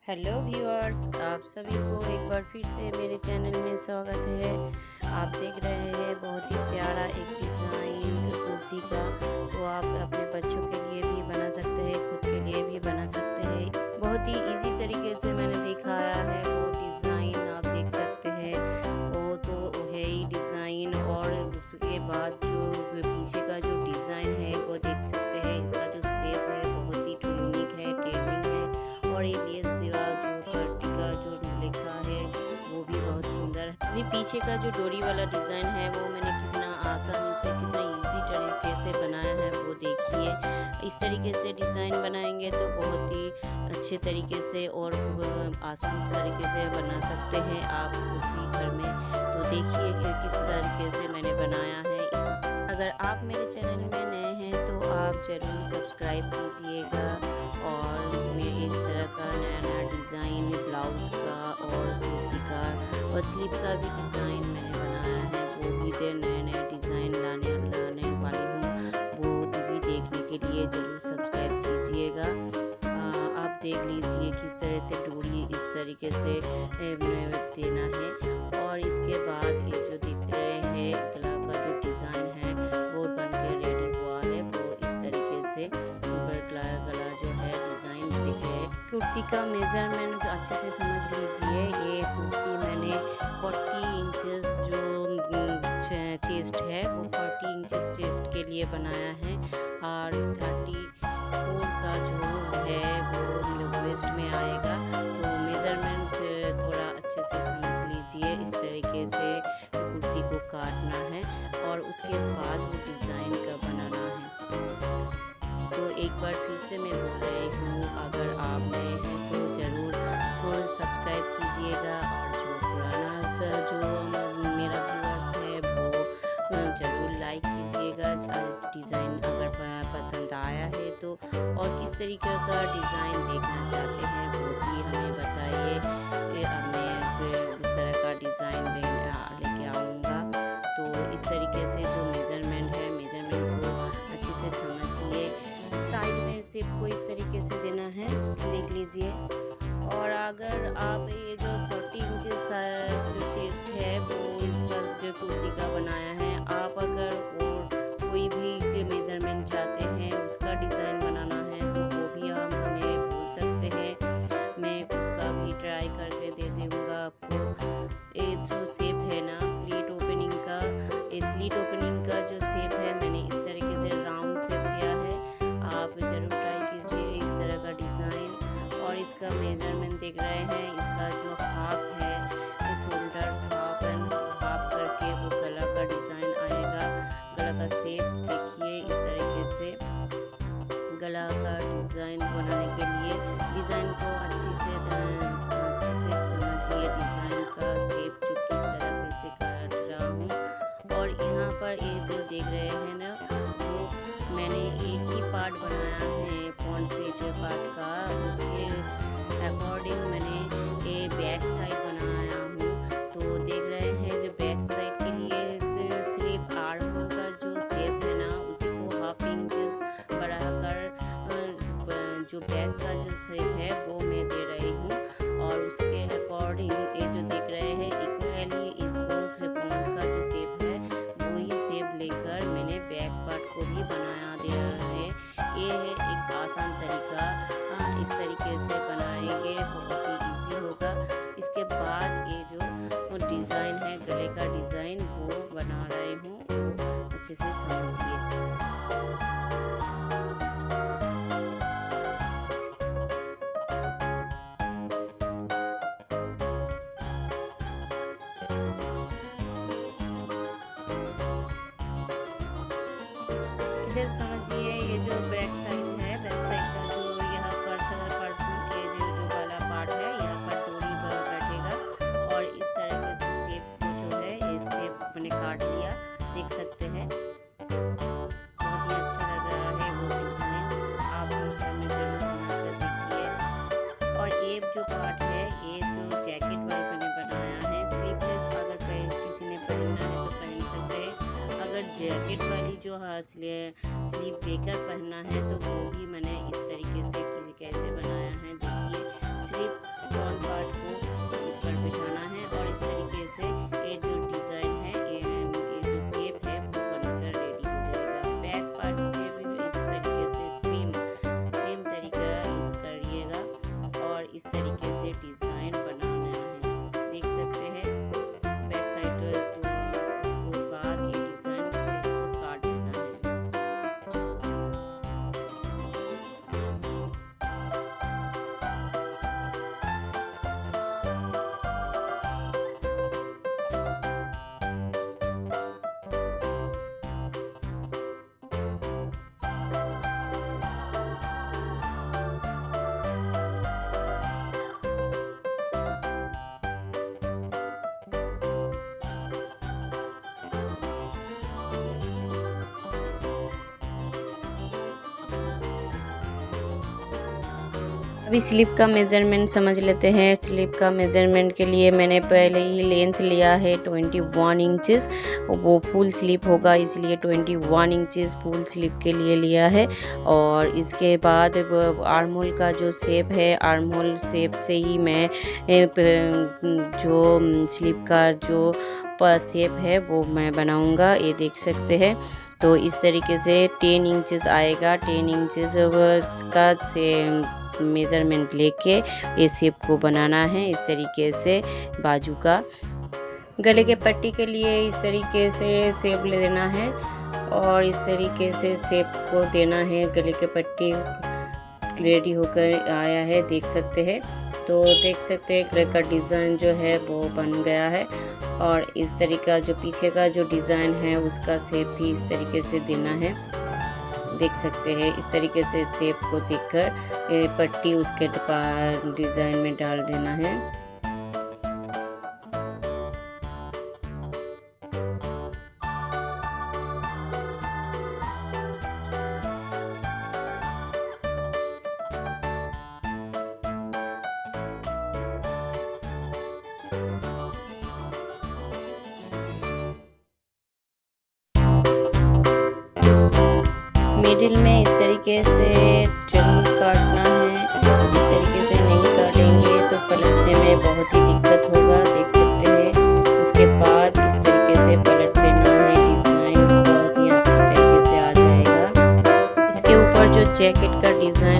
Hello viewers, आप सभी को एक बार फिर से मेरे चैनल में स्वागत है। आप देख रहे हैं बहुत ही प्यारा एक डिज़ाइन कुर्ती का। तो आप अपने बच्चों के लिए भी बना सकते हैं, खुद के लिए भी बना सकते हैं। बहुत ही इजी तरीके से मैंने दिखाया है। वो डिज़ाइन आप देख सकते हैं, वो तो है ही डिज़ाइन। और उसके बाद जो पीछे का जो डिज़ाइन है वो देख सकते हैं। इसका जो शेप है बहुत ही यूनिक है, ट्रेंडिंग है। और ये लेस दीवार जो पर्टी का जो लिखा है वो भी बहुत सुंदर है। अभी पीछे का जो डोरी वाला डिज़ाइन है वो मैंने कितना आसानी से, कितना इजी तरीके से बनाया है वो देखिए। इस तरीके से डिज़ाइन बनाएंगे तो बहुत ही अच्छे तरीके से और आसान तरीके से बना सकते हैं आप खुद भी घर में। तो देखिए कि किस तरीके से मैंने बनाया है। अगर आप मेरे चैनल में नए हैं तो आप ज़रूर सब्सक्राइब कीजिएगा। और इस तरह का नया नया डिज़ाइन ब्लाउज का और कुर्ती का और स्लीव का भी डिज़ाइन मैंने बनाया है। वो भी नए नए डिज़ाइन लाने वाली हूँ, वो भी देखने के लिए ज़रूर सब्सक्राइब कीजिएगा। आप देख लीजिए किस तरह से डोरी इस तरीके से देना है। और इसके बाद ये जो दिख रहे हैं गला का जो डिज़ाइन है वो बन के रेडी हुआ है। वो इस तरीके से गला जो है डिज़ाइन दिख रहे हैं। कुर्ती का मेजरमेंट अच्छे से समझ लीजिए। ये कुर्ती मैंने 40 इंचेस जो चेस्ट है वो 40 इंचेस चेस्ट के लिए बनाया है। और 34 का जो है वो वेस्ट में आएगा। तो मेजरमेंट थोड़ा अच्छे से समझ लीजिए। इस तरीके से कुर्ती को काटना है और उसके बाद वो डिज़ाइन का बनाना है। तो एक बार फिर से मैं बोल रही हूँ, अगर आप नए हैं तो ज़रूर सब्सक्राइब कीजिएगा। और जो पुराना जो मेरा व्यूअर्स है वो ज़रूर लाइक कीजिएगा। डिज़ाइन अगर पसंद आया है तो और किस तरीके का डिज़ाइन देखना चाहते हैं वो भी हमें बताइए। मैं उस तरह का डिज़ाइन लेके आऊँगा। तो इस तरीके से जो मेजरमेंट है, मेजरमेंट को अच्छे से समझिए। साइड में सिर्फ को इस तरीके से देना है, देख लीजिए। और अगर आप ये जो 40 इंचेस जो चेस्ट है वो इसका जो कुर्ती का बनाया है, आप अगर और कोई भी जो मेजरमेंट चाहते हैं उसका डिज़ाइन बनाना है तो वो भी आप हमें बोल सकते हैं। मैं उसका भी ट्राई करके दे दूँगा आपको। ये जो शेप है ना प्लीट ओपनिंग का, स्लीट ओपनिंग का जो शेप है मैंने इस तरीके से राउंड शेप दिया है। आप ज़रूर ट्राई कीजिए इस तरह का डिज़ाइन। और इसका मेजरमेंट देख रहे हैं, इसका जो हाफ है शोल्डर हाफ करके वो गला का डिज़ाइन आएगा। गला का शेप देखिए इस तरीके से। गला का डिज़ाइन बनाने के लिए डिज़ाइन को अच्छे से समझिए। डिज़ाइन का शेप जो किस तरह से कर रहा हूँ। और यहाँ पर ये जो देख रहे हैं ना, वो मैंने एक ही पार्ट बनाया है फ्रंट पेज पार्ट का। उसके अकॉर्डिंग मैंने ये बैक साइड बनाया हूँ। तो देख रहे हैं जो बैक साइड के लिए सिर्फ आर्म होल का जो शेप है ना उसी को हाफ इंचेस बढ़ाकर जो बैक का जो शेप है वो मैं दे रही हूँ। और उसके अकॉर्डिंग ये जो देख रहे हैं इक्वली इसको फ्रंट का जो शेप है वही शेप लेकर मैंने बैक पार्ट को भी बनाया दिया है। ये है एक आसान तरीका। इस तरीके से बनाएंगे बहुत ही इजी होगा। इसके बाद ये जो डिज़ाइन है गले का डिज़ाइन वो बना रही हूँ, वो अच्छे से समझिए। इधर समझिए ये जो बैक साइड है, बैक साइड का जो यहाँ पर्सन के जो वाला पार्ट है यहाँ पर डोरी बैठेगा। और इस तरह से शेप को जो है ये शेप मैंने काट लिया, देख सकते हैं। बहुत ही अच्छा लग रहा है वो डिज़ाइन। आप घर में जरूर बनाकर देखिए। और ये जो पार्ट है ये तो जैकेट वाली मैंने बनाया है। स्लीवलेस अगर किसी ने पहनना है तो पहन सकते हैं। अगर जैकेट वाली जो स्लीव देकर पहनना है तो वो भी मैंने इस तरीके से कैसे बनाया है देखिए। सिर्फ इस तरीके से डिज़ाइन बनाना है। देख सकते हैं बैक साइड को बाद ये डिज़ाइन से काट देना है। अभी स्लीव का मेज़रमेंट समझ लेते हैं। स्लीव का मेज़रमेंट के लिए मैंने पहले ही लेंथ लिया है 21 इंचेस। वो फुल स्लीव होगा इसलिए 21 इंचेस फुल स्लीव के लिए लिया है। और इसके बाद आर्म होल का जो शेप है, आर्म होल शेप से ही मैं जो स्लीव का जो शेप है वो मैं बनाऊंगा। ये देख सकते हैं। तो इस तरीके से 10 इंचेस आएगा। 10 इंचेस का से मेज़रमेंट लेके ये शेप को बनाना है। इस तरीके से बाजू का गले के पट्टी के लिए इस तरीके से शेप ले देना है और इस तरीके से शेप को देना है। गले के पट्टी रेडी होकर आया है, देख सकते हैं। तो देख सकते हैं गले का डिज़ाइन जो है वो बन गया है और इस तरीका जो पीछे का जो डिज़ाइन है उसका शेप भी इस तरीके से देना है। देख सकते हैं इस तरीके से शेप को देखकर पट्टी उसके डिज़ाइन में डाल देना है। मिडिल में इस तरीके से जरूर काटना है। इस तरीके से नहीं काटेंगे तो पलटने में बहुत ही दिक्कत होगा, देख सकते हैं। उसके बाद इस तरीके से पलट देना है, डिज़ाइन बहुत ही अच्छी तरीके से आ जाएगा। इसके ऊपर जो जैकेट का डिज़ाइन